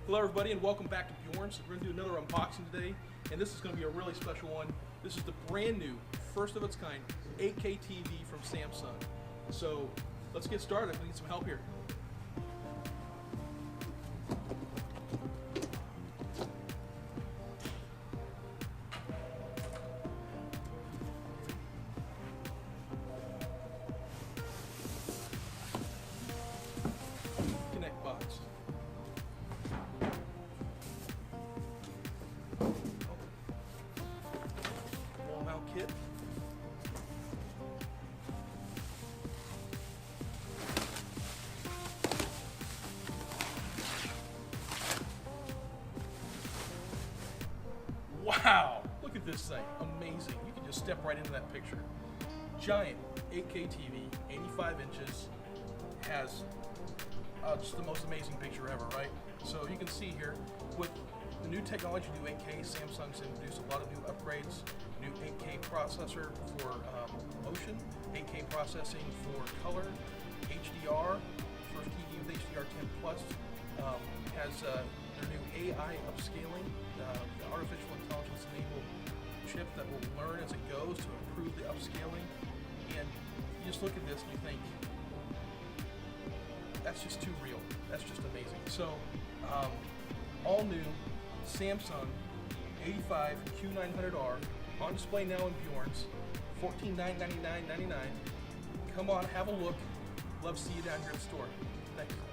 Hello everybody and welcome back to Bjorn. So we're going to do another unboxing today, and this is going to be a really special one. This is the brand new, first of its kind, 8K TV from Samsung. So let's get started. We need some help here. Connect box. Wall mount kit. Wow! Look at this thing. Amazing. You can just step right into that picture. Giant 8K TV, 85 inches, has just the most amazing picture ever, right? So you can see here, with the new technology, new 8K, Samsung's introduced a lot of new upgrades, new 8K processor for motion, 8K processing for color, HDR, first TV with HDR10+, has their new AI upscaling, the artificial intelligence enabled chip that will learn as it goes to improve the upscaling. And you just look at this and you think, that's just too real. That's just amazing. So, all new Samsung 85 Q900R on display now in Bjorn's, $14,999.99. Come on, have a look. Love to see you down here at the store. Thank you.